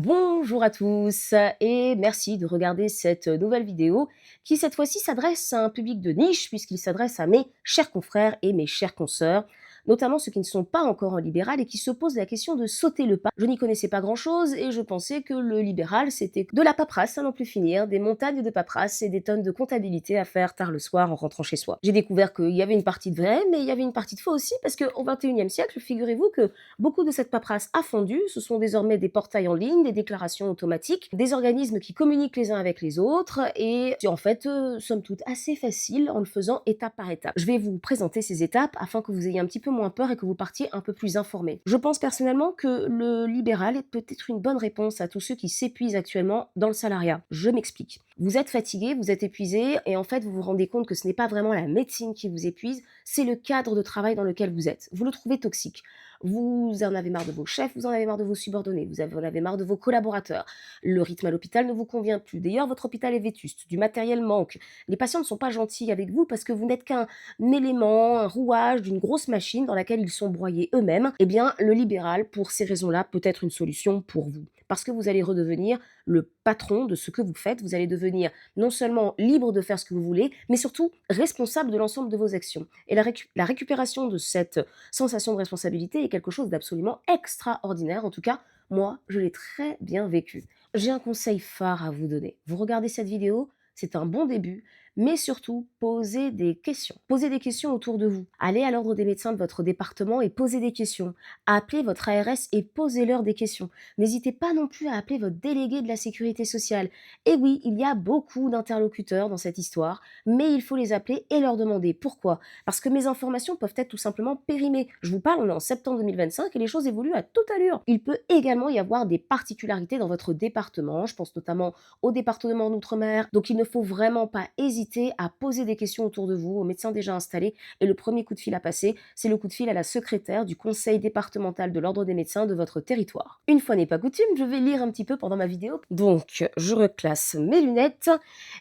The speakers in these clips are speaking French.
Bonjour à tous et merci de regarder cette nouvelle vidéo qui cette fois-ci s'adresse à un public de niche puisqu'il s'adresse à mes chers confrères et mes chères consoeurs, notamment ceux qui ne sont pas encore en libéral et qui se posent la question de sauter le pas. Je n'y connaissais pas grand-chose et je pensais que le libéral c'était de la paperasse à n'en plus finir, des montagnes de paperasse et des tonnes de comptabilité à faire tard le soir en rentrant chez soi. J'ai découvert qu'il y avait une partie de vrai mais il y avait une partie de faux aussi parce qu'au XXIe siècle, figurez-vous que beaucoup de cette paperasse a fondu, ce sont désormais des portails en ligne, des déclarations automatiques, des organismes qui communiquent les uns avec les autres et c'est en fait, somme toute assez facile en le faisant étape par étape. Je vais vous présenter ces étapes afin que vous ayez un petit peu moins peur et que vous partiez un peu plus informés. Je pense personnellement que le libéral est peut-être une bonne réponse à tous ceux qui s'épuisent actuellement dans le salariat. Je m'explique. Vous êtes fatigué, vous êtes épuisé et en fait vous vous rendez compte que ce n'est pas vraiment la médecine qui vous épuise, c'est le cadre de travail dans lequel vous êtes. Vous le trouvez toxique. Vous en avez marre de vos chefs, vous en avez marre de vos subordonnés, en avez marre de vos collaborateurs. Le rythme à l'hôpital ne vous convient plus. D'ailleurs, votre hôpital est vétuste, du matériel manque. Les patients ne sont pas gentils avec vous parce que vous n'êtes qu'un élément, un rouage d'une grosse machine dans laquelle ils sont broyés eux-mêmes. Eh bien, le libéral, pour ces raisons-là, peut être une solution pour vous. Parce que vous allez redevenir le patron de ce que vous faites, vous allez devenir non seulement libre de faire ce que vous voulez, mais surtout responsable de l'ensemble de vos actions. Et la récupération de cette sensation de responsabilité est quelque chose d'absolument extraordinaire. En tout cas, moi, je l'ai très bien vécu. J'ai un conseil phare à vous donner. Vous regardez cette vidéo, c'est un bon début, mais surtout, posez des questions. Posez des questions autour de vous. Allez à l'ordre des médecins de votre département et posez des questions. Appelez votre ARS et posez-leur des questions. N'hésitez pas non plus à appeler votre délégué de la sécurité sociale. Et oui, il y a beaucoup d'interlocuteurs dans cette histoire, mais il faut les appeler et leur demander pourquoi. Parce que mes informations peuvent être tout simplement périmées. Je vous parle, on est en septembre 2025 et les choses évoluent à toute allure. Il peut également y avoir des particularités dans votre département, je pense notamment au département d'outre-mer, donc il ne faut vraiment pas hésiter à poser des questions autour de vous, aux médecins déjà installés, et le premier coup de fil à passer, c'est le coup de fil à la secrétaire du conseil départemental de l'ordre des médecins de votre territoire. Une fois n'est pas coutume, je vais lire un petit peu pendant ma vidéo, donc je reclasse mes lunettes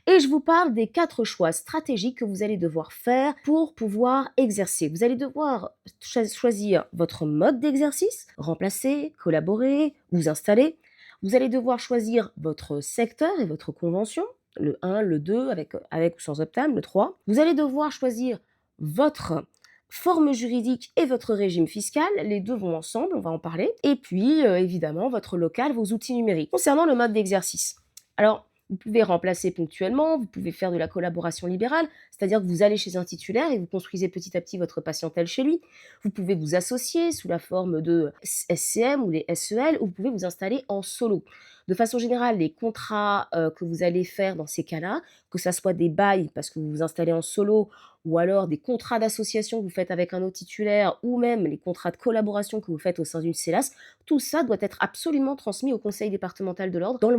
et je vous parle des 4 choix stratégiques que vous allez devoir faire pour pouvoir exercer. Vous allez devoir choisir votre mode d'exercice, remplacer, collaborer, vous installer. Vous allez devoir choisir votre secteur et votre convention, le 1, le 2, avec ou sans optam, le 3. Vous allez devoir choisir votre forme juridique et votre régime fiscal, les deux vont ensemble, on va en parler. Et puis, évidemment, votre local, vos outils numériques. Concernant le mode d'exercice, alors, vous pouvez remplacer ponctuellement, vous pouvez faire de la collaboration libérale, c'est-à-dire que vous allez chez un titulaire et vous construisez petit à petit votre patientèle chez lui. Vous pouvez vous associer sous la forme de SCM ou les SEL, ou vous pouvez vous installer en solo. De façon générale, les contrats que vous allez faire dans ces cas-là, que ça soit des bails parce que vous vous installez en solo, ou alors des contrats d'association que vous faites avec un autre titulaire, ou même les contrats de collaboration que vous faites au sein d'une CELAS, tout ça doit être absolument transmis au conseil départemental de l'ordre dans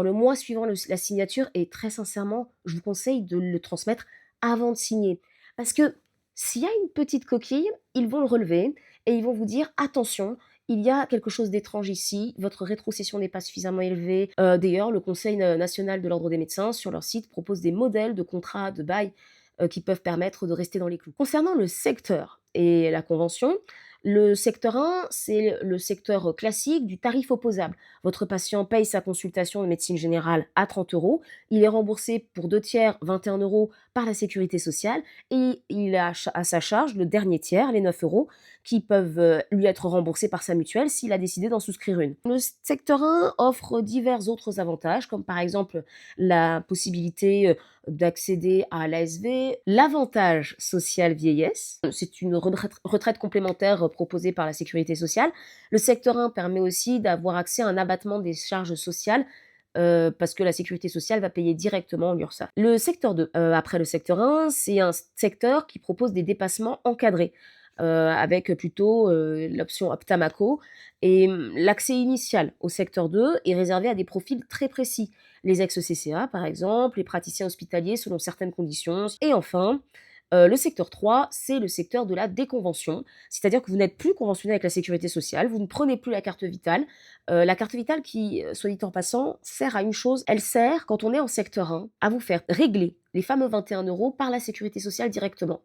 le mois suivant la signature, et très sincèrement, je vous conseille de le transmettre avant de signer. Parce que s'il y a une petite coquille, ils vont le relever et ils vont vous dire attention, il y a quelque chose d'étrange ici, votre rétrocession n'est pas suffisamment élevée. D'ailleurs, le Conseil national de l'ordre des médecins, sur leur site, propose des modèles de contrats de bail qui peuvent permettre de rester dans les clous. Concernant le secteur et la convention, le secteur 1, c'est le secteur classique du tarif opposable. Votre patient paye sa consultation de médecine générale à 30 euros, il est remboursé pour 2 tiers, 21 euros, par la sécurité sociale, et il a à sa charge le dernier tiers, les 9 euros, qui peuvent lui être remboursés par sa mutuelle s'il a décidé d'en souscrire une. Le secteur 1 offre divers autres avantages, comme par exemple la possibilité d'accéder à l'ASV, l'avantage social vieillesse, c'est une retraite complémentaire proposée par la sécurité sociale. Le secteur 1 permet aussi d'avoir accès à un abattement des charges sociales parce que la sécurité sociale va payer directement l'URSSAF. Le secteur 2, après le secteur 1, c'est un secteur qui propose des dépassements encadrés, avec plutôt l'option Optamaco, et l'accès initial au secteur 2 est réservé à des profils très précis. Les ex-CCA par exemple, les praticiens hospitaliers selon certaines conditions, et enfin, le secteur 3, c'est le secteur de la déconvention, c'est-à-dire que vous n'êtes plus conventionné avec la sécurité sociale, vous ne prenez plus la carte vitale qui, soit dit en passant, sert à une chose, elle sert, quand on est en secteur 1, à vous faire régler les fameux 21 euros par la sécurité sociale directement,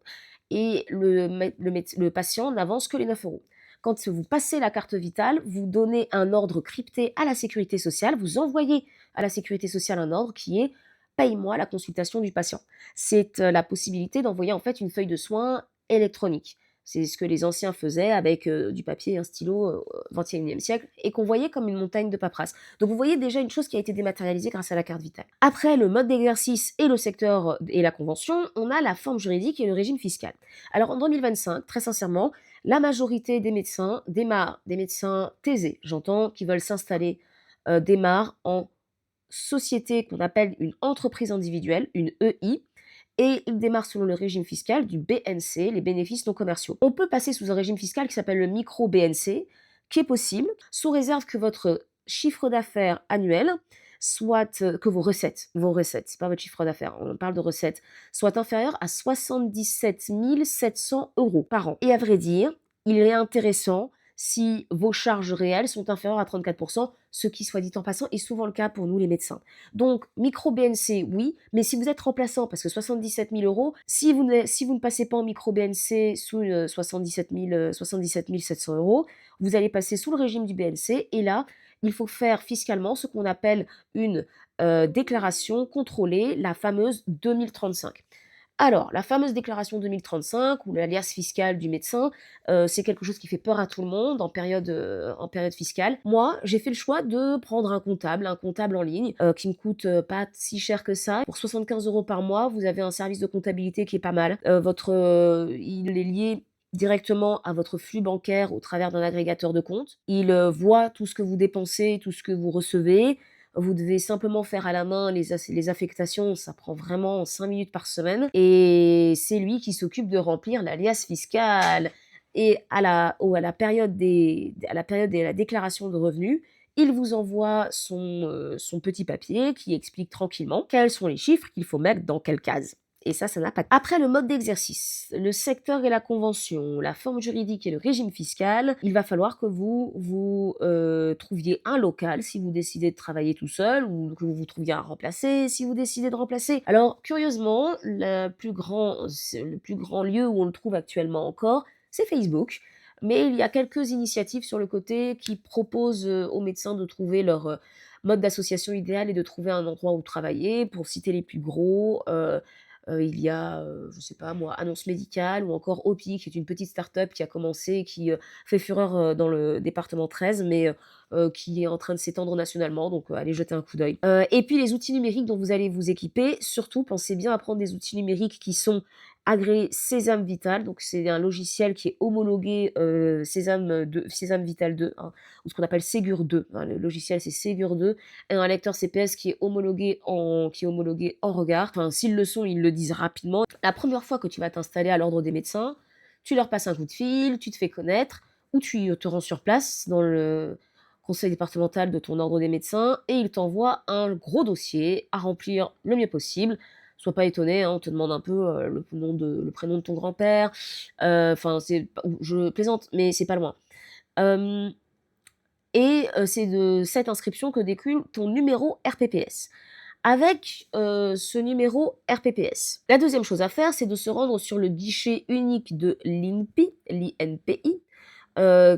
et le patient n'avance que les 9 euros. quand vous passez la carte vitale, vous donnez un ordre crypté à la sécurité sociale, vous envoyez à la sécurité sociale un ordre qui est: «Paye-moi la consultation du patient». C'est, la possibilité d'envoyer en fait une feuille de soins électronique. C'est ce que les anciens faisaient avec, du papier et un stylo, au XXIe siècle et qu'on voyait comme une montagne de paperasse. Donc vous voyez déjà une chose qui a été dématérialisée grâce à la carte vitale. Après le mode d'exercice et le secteur, et la convention, on a la forme juridique et le régime fiscal. Alors en 2025, très sincèrement, la majorité des médecins démarrent, des médecins thésés, j'entends, qui veulent s'installer, démarrent en société qu'on appelle une entreprise individuelle, une EI, et ils démarrent selon le régime fiscal du BNC, les bénéfices non commerciaux. On peut passer sous un régime fiscal qui s'appelle le micro-BNC, qui est possible, sous réserve que votre chiffre d'affaires annuel soit, que vos recettes, c'est pas votre chiffre d'affaires, on parle de recettes, soit inférieur à 77 700 € par an. Et à vrai dire, il est intéressant si vos charges réelles sont inférieures à 34%, ce qui, soit dit en passant, est souvent le cas pour nous les médecins. Donc, micro-BNC, oui, mais si vous êtes remplaçant, parce que 77 000 €, si vous ne passez pas en micro-BNC sous 77 700 €, vous allez passer sous le régime du BNC, et là, il faut faire fiscalement ce qu'on appelle une déclaration contrôlée, la fameuse 2035. Alors, la fameuse déclaration 2035 ou l'alias fiscal du médecin, c'est quelque chose qui fait peur à tout le monde en période fiscale. Moi, j'ai fait le choix de prendre un comptable en ligne, qui me coûte, pas si cher que ça. Pour 75 € par mois, vous avez un service de comptabilité qui est pas mal. Il est lié directement à votre flux bancaire au travers d'un agrégateur de comptes. Il, voit tout ce que vous dépensez, tout ce que vous recevez. Vous devez simplement faire à la main les affectations, ça prend vraiment 5 minutes par semaine, et c'est lui qui s'occupe de remplir l'alias fiscal. Et à la période de la déclaration de revenus, il vous envoie son petit papier qui explique tranquillement quels sont les chiffres qu'il faut mettre dans quelle case. Et ça n'a pas. Après le mode d'exercice, le secteur et la convention, la forme juridique et le régime fiscal, il va falloir que vous trouviez un local si vous décidez de travailler tout seul, ou que vous trouviez un remplacé si vous décidez de remplacer. Alors curieusement, le plus grand lieu où on le trouve actuellement encore, c'est Facebook. Mais il y a quelques initiatives sur le côté qui proposent, aux médecins de trouver leur, mode d'association idéal et de trouver un endroit où travailler. Pour citer les plus gros, il y a, je sais pas moi, Annonce Médicale ou encore Opi, qui est une petite start-up qui a commencé, qui, fait fureur, dans le département 13, mais qui est en train de s'étendre nationalement, donc allez jeter un coup d'œil. Et puis les outils numériques dont vous allez vous équiper, surtout pensez bien à prendre des outils numériques qui sont agréés Sésame Vital, donc c'est un logiciel qui est homologué, Sésame Vital 2, hein, ou ce qu'on appelle Ségur 2, hein. Le logiciel c'est Ségur 2, et un lecteur CPS qui est homologué en regard. Enfin, s'ils le sont, ils le disent rapidement. La première fois que tu vas t'installer à l'ordre des médecins, tu leur passes un coup de fil, tu te fais connaître, ou tu te rends sur place dans le conseil départemental de ton ordre des médecins, et ils t'envoient un gros dossier à remplir le mieux possible. Sois pas étonné, hein, on te demande un peu le prénom de ton grand-père. Enfin, je plaisante, mais c'est pas loin. Euh, et c'est de cette inscription que découle ton numéro RPPS. Avec, ce numéro RPPS, la deuxième chose à faire, c'est de se rendre sur le guichet unique de l'INPI,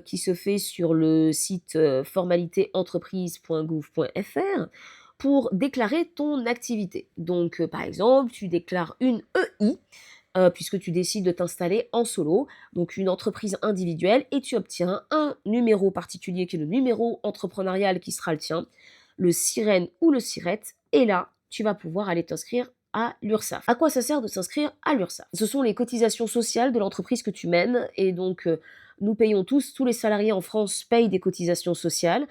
qui se fait sur le site, formalitéentreprise.gouv.fr, pour déclarer ton activité. Donc, par exemple, tu déclares une EI, puisque tu décides de t'installer en solo, donc une entreprise individuelle, et tu obtiens un numéro particulier qui est le numéro entrepreneurial qui sera le tien, le SIREN ou le SIRET, et là, tu vas pouvoir aller t'inscrire à l'URSSAF. À quoi ça sert de s'inscrire à l'URSSAF? Ce sont les cotisations sociales de l'entreprise que tu mènes, et donc nous payons tous les salariés en France payent des cotisations sociales.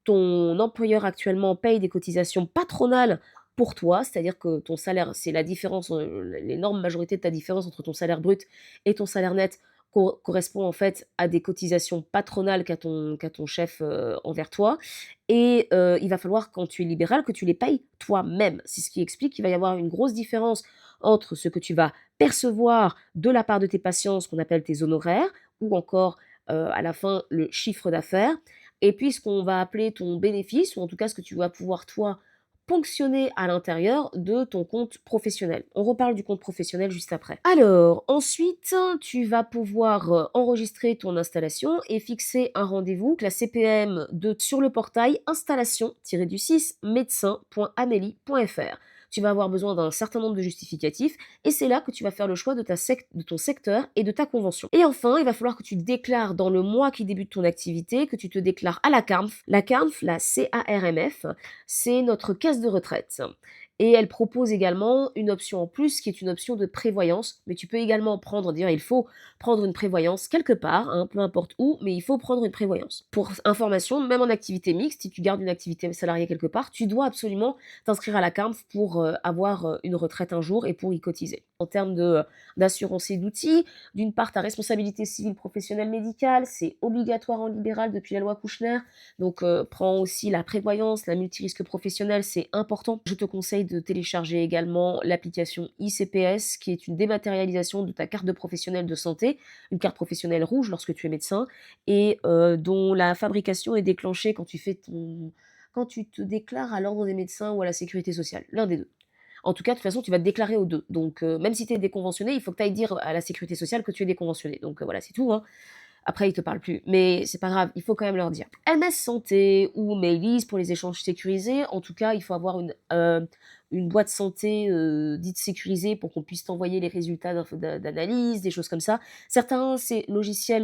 Ton employeur actuellement paye des cotisations patronales pour toi, c'est-à-dire que ton salaire, c'est la différence, l'énorme majorité de ta différence entre ton salaire brut et ton salaire net correspond en fait à des cotisations patronales qu'a ton chef, envers toi, et il va falloir, quand tu es libéral, que tu les payes toi-même. C'est ce qui explique qu'il va y avoir une grosse différence entre ce que tu vas percevoir de la part de tes patients, ce qu'on appelle tes honoraires, ou encore, à la fin, le chiffre d'affaires, et puis ce qu'on va appeler ton bénéfice, ou en tout cas ce que tu vas pouvoir toi ponctionner à l'intérieur de ton compte professionnel. On reparle du compte professionnel juste après. Alors, ensuite, tu vas pouvoir enregistrer ton installation et fixer un rendez-vous, la CPM sur le portail installation-du6 médecin.amélie.fr. Tu vas avoir besoin d'un certain nombre de justificatifs et c'est là que tu vas faire le choix de ton secteur et de ta convention. Et enfin, il va falloir que tu déclares dans le mois qui débute ton activité, que tu te déclares à la CARMF. La CARMF, la CARMF, c'est notre caisse de retraite. Et elle propose également une option en plus qui est une option de prévoyance, mais tu peux également prendre, dire il faut prendre une prévoyance quelque part, hein, peu importe où, mais il faut prendre une prévoyance. Pour information, même en activité mixte, si tu gardes une activité salariée quelque part, tu dois absolument t'inscrire à la CARMF pour avoir une retraite un jour et pour y cotiser. En termes d'assurance et d'outils, d'une part, ta responsabilité civile professionnelle médicale, c'est obligatoire en libéral depuis la loi Kouchner, donc prends aussi la prévoyance, la multirisque professionnelle, c'est important. Je te conseille de télécharger également l'application ICPS, qui est une dématérialisation de ta carte de professionnel de santé, une carte professionnelle rouge lorsque tu es médecin, et dont la fabrication est déclenchée quand tu te déclares à l'ordre des médecins ou à la sécurité sociale, l'un des deux. En tout cas, de toute façon, tu vas te déclarer aux deux. Donc, même si tu es déconventionné, il faut que tu ailles dire à la sécurité sociale que tu es déconventionné. Donc, voilà, c'est tout, hein. Après, ils te parlent plus, mais c'est pas grave, il faut quand même leur dire. MS Santé ou Mailiz pour les échanges sécurisés. En tout cas, il faut avoir une boîte santé dite sécurisée pour qu'on puisse t'envoyer les résultats d'analyse, des choses comme ça. Certains ces logiciels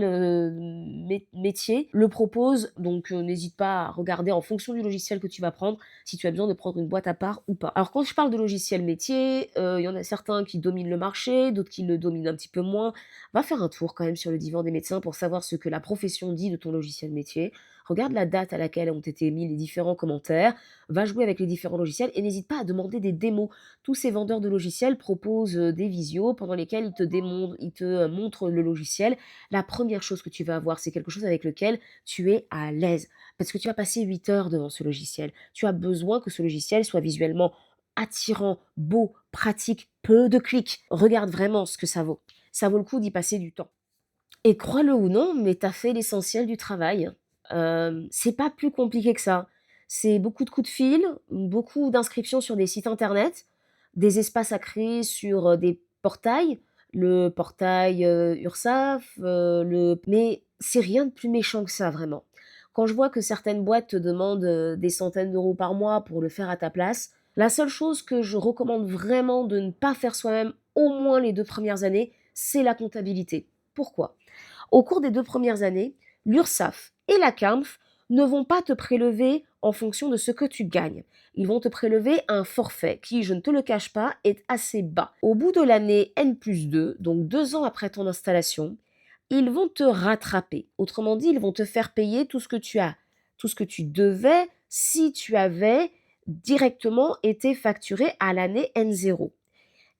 métiers le proposent, donc n'hésite pas à regarder en fonction du logiciel que tu vas prendre, si tu as besoin de prendre une boîte à part ou pas. Alors quand je parle de logiciels métiers, il y en a certains qui dominent le marché, d'autres qui le dominent un petit peu moins. Va faire un tour quand même sur le divan des médecins pour savoir ce que la profession dit de ton logiciel métier. Regarde la date à laquelle ont été mis les différents commentaires, va jouer avec les différents logiciels et n'hésite pas à demander des démos. Tous ces vendeurs de logiciels proposent des visios pendant lesquels ils te montrent le logiciel. La première chose que tu vas avoir, c'est quelque chose avec lequel tu es à l'aise. Parce que tu vas passer 8 heures devant ce logiciel. Tu as besoin que ce logiciel soit visuellement attirant, beau, pratique, peu de clics. Regarde vraiment ce que ça vaut. Ça vaut le coup d'y passer du temps. Et crois-le ou non, mais tu as fait l'essentiel du travail. C'est pas plus compliqué que ça. C'est beaucoup de coups de fil, beaucoup d'inscriptions sur des sites internet, des espaces à créer sur, des portails, le portail, URSSAF, mais c'est rien de plus méchant que ça vraiment. Quand je vois que certaines boîtes te demandent, des centaines d'euros par mois pour le faire à ta place, la seule chose que je recommande vraiment de ne pas faire soi-même, au moins les 2 premières années, c'est la comptabilité. Pourquoi? Au cours des 2 premières années, l'URSSAF et la CAMF ne vont pas te prélever en fonction de ce que tu gagnes. Ils vont te prélever un forfait qui, je ne te le cache pas, est assez bas. Au bout de l'année N+2, donc 2 ans après ton installation, ils vont te rattraper. Autrement dit, ils vont te faire payer tout ce que tu devais si tu avais directement été facturé à l'année N0.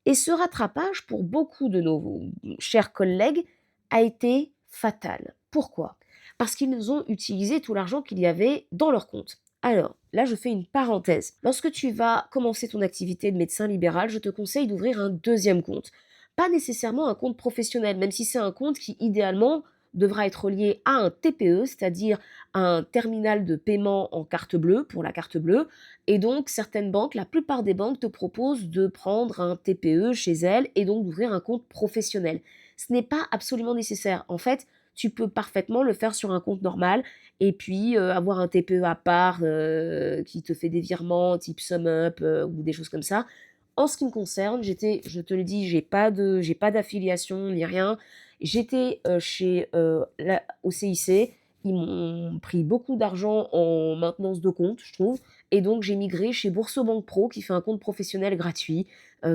Et ce rattrapage, pour beaucoup de nos chers collègues, a été fatal. Pourquoi? Parce qu'ils ont utilisé tout l'argent qu'il y avait dans leur compte. Alors, là, je fais une parenthèse. Lorsque tu vas commencer ton activité de médecin libéral, je te conseille d'ouvrir un deuxième compte. Pas nécessairement un compte professionnel, même si c'est un compte qui, idéalement, devra être lié à un TPE, c'est-à-dire un terminal de paiement en carte bleue, pour la carte bleue, et donc, certaines banques, la plupart des banques te proposent de prendre un TPE chez elles et donc d'ouvrir un compte professionnel. Ce n'est pas absolument nécessaire. En fait, tu peux parfaitement le faire sur un compte normal et puis avoir un TPE à part qui te fait des virements type SumUp ou des choses comme ça. En ce qui me concerne, je te le dis, j'ai pas d'affiliation ni rien. J'étais au CIC. Ils m'ont pris beaucoup d'argent en maintenance de compte, je trouve. Et donc, j'ai migré chez Boursorama Pro, qui fait un compte professionnel gratuit,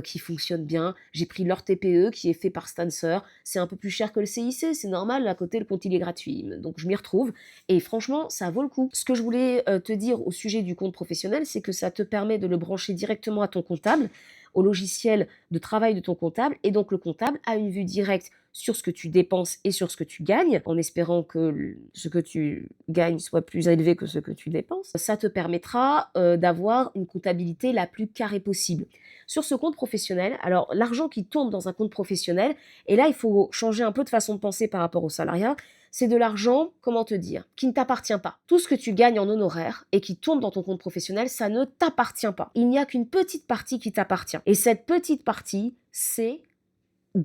qui fonctionne bien. J'ai pris leur TPE, qui est fait par Stancer. C'est un peu plus cher que le CIC, c'est normal. À côté, le compte, il est gratuit. Donc, je m'y retrouve. Et franchement, ça vaut le coup. Ce que je voulais te dire au sujet du compte professionnel, c'est que ça te permet de le brancher directement à ton comptable, au logiciel de travail de ton comptable. Et donc, le comptable a une vue directe sur ce que tu dépenses et sur ce que tu gagnes, en espérant que ce que tu gagnes soit plus élevé que ce que tu dépenses. Ça te permettra d'avoir une comptabilité la plus carrée possible. Sur ce compte professionnel, alors l'argent qui tourne dans un compte professionnel, et là il faut changer un peu de façon de penser par rapport au salariat, c'est de l'argent, comment te dire, qui ne t'appartient pas. Tout ce que tu gagnes en honoraires et qui tourne dans ton compte professionnel, ça ne t'appartient pas. Il n'y a qu'une petite partie qui t'appartient. Et cette petite partie, c'est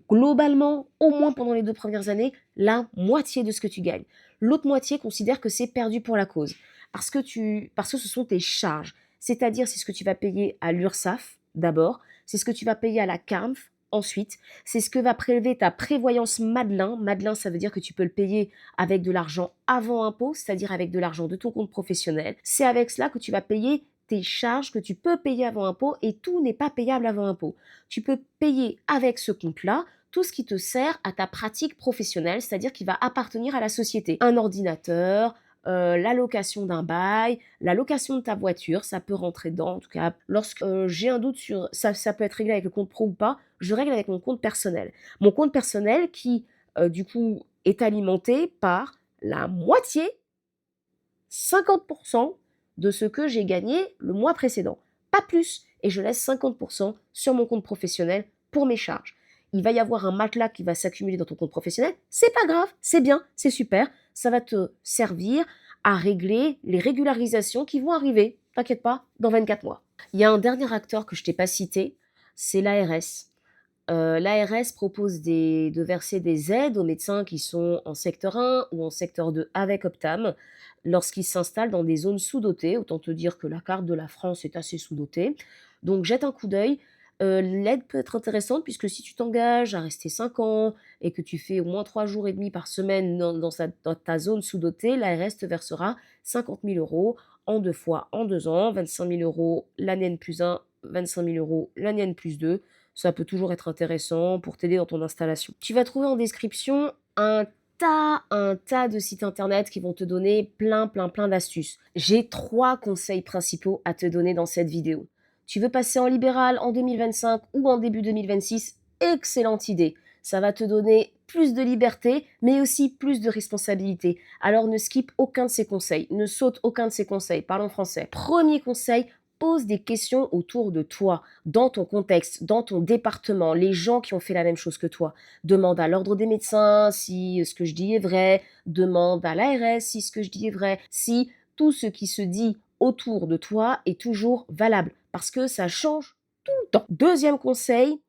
globalement, au moins pendant les 2 premières années, la moitié de ce que tu gagnes. L'autre moitié considère que c'est perdu pour la cause. Parce que ce sont tes charges. C'est-à-dire, c'est ce que tu vas payer à l'URSSAF, d'abord. C'est ce que tu vas payer à la CAMF, ensuite. C'est ce que va prélever ta prévoyance Madelin. Madelin, ça veut dire que tu peux le payer avec de l'argent avant impôt, c'est-à-dire avec de l'argent de ton compte professionnel. C'est avec cela que tu vas payer tes charges que tu peux payer avant impôt et tout n'est pas payable avant impôt. Tu peux payer avec ce compte-là tout ce qui te sert à ta pratique professionnelle, c'est-à-dire qui va appartenir à la société. Un ordinateur, la location d'un bail, la location de ta voiture, ça peut rentrer dedans. En tout cas, lorsque j'ai un doute sur ça peut être réglé avec le compte pro ou pas, je règle avec mon compte personnel. Mon compte personnel qui, du coup, est alimenté par la moitié 50% de ce que j'ai gagné le mois précédent. Pas plus. Et je laisse 50% sur mon compte professionnel pour mes charges. Il va y avoir un matelas qui va s'accumuler dans ton compte professionnel. C'est pas grave, c'est bien, c'est super. Ça va te servir à régler les régularisations qui vont arriver, t'inquiète pas, dans 24 mois. Il y a un dernier acteur que je t'ai pas cité, c'est l'ARS. L'ARS propose de verser des aides aux médecins qui sont en secteur 1 ou en secteur 2 avec Optam lorsqu'ils s'installent dans des zones sous-dotées. Autant te dire que la carte de la France est assez sous-dotée. Donc jette un coup d'œil. L'aide peut être intéressante puisque si tu t'engages à rester 5 ans et que tu fais au moins 3 jours et demi par semaine dans ta zone sous-dotée, l'ARS te versera 50 000 euros en 2 fois en 2 ans, 25 000 euros l'année N+1, 25 000 euros l'année N+2. Ça peut toujours être intéressant pour t'aider dans ton installation. Tu vas trouver en description un tas de sites internet qui vont te donner plein d'astuces. J'ai 3 conseils principaux à te donner dans cette vidéo. Tu veux passer en libéral en 2025 ou en début 2026? Excellente idée. Ça va te donner plus de liberté, mais aussi plus de responsabilité. Alors ne skip aucun de ces conseils, ne saute aucun de ces conseils. Parlons français. Premier conseil, pose des questions autour de toi, dans ton contexte, dans ton département, les gens qui ont fait la même chose que toi. Demande à l'ordre des médecins si ce que je dis est vrai, demande à l'ARS si ce que je dis est vrai, si tout ce qui se dit autour de toi est toujours valable, parce que ça change tout le temps. Deuxième conseil,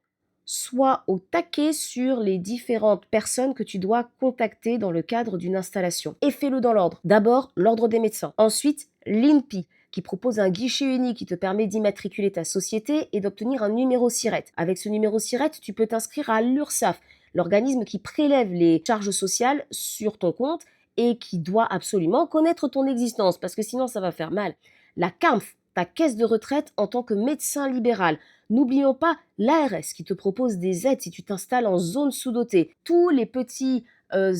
sois au taquet sur les différentes personnes que tu dois contacter dans le cadre d'une installation. Et fais-le dans l'ordre. D'abord, l'ordre des médecins. Ensuite, l'INPI, qui propose un guichet unique qui te permet d'immatriculer ta société et d'obtenir un numéro SIRET. Avec ce numéro SIRET, tu peux t'inscrire à l'URSSAF, l'organisme qui prélève les charges sociales sur ton compte et qui doit absolument connaître ton existence, parce que sinon ça va faire mal. La CAMF, ta caisse de retraite en tant que médecin libéral. N'oublions pas l'ARS qui te propose des aides si tu t'installes en zone sous-dotée. Tous les petits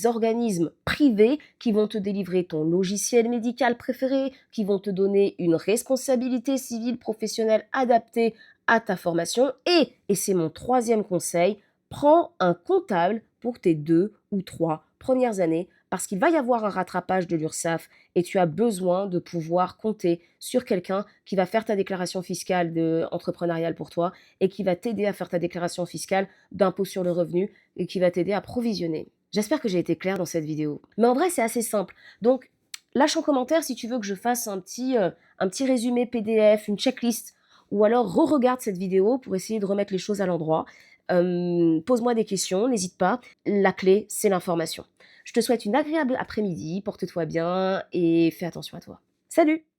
organismes privés qui vont te délivrer ton logiciel médical préféré, qui vont te donner une responsabilité civile professionnelle adaptée à ta formation. Et c'est mon troisième conseil, prends un comptable pour tes 2 ou 3 premières années parce qu'il va y avoir un rattrapage de l'URSSAF et tu as besoin de pouvoir compter sur quelqu'un qui va faire ta déclaration fiscale entrepreneuriale pour toi et qui va t'aider à faire ta déclaration fiscale d'impôt sur le revenu et qui va t'aider à provisionner. J'espère que j'ai été claire dans cette vidéo. Mais en vrai, c'est assez simple. Donc, lâche en commentaire si tu veux que je fasse un petit résumé PDF, une checklist, ou alors re-regarde cette vidéo pour essayer de remettre les choses à l'endroit. Pose-moi des questions, n'hésite pas. La clé, c'est l'information. Je te souhaite une agréable après-midi, porte-toi bien et fais attention à toi. Salut!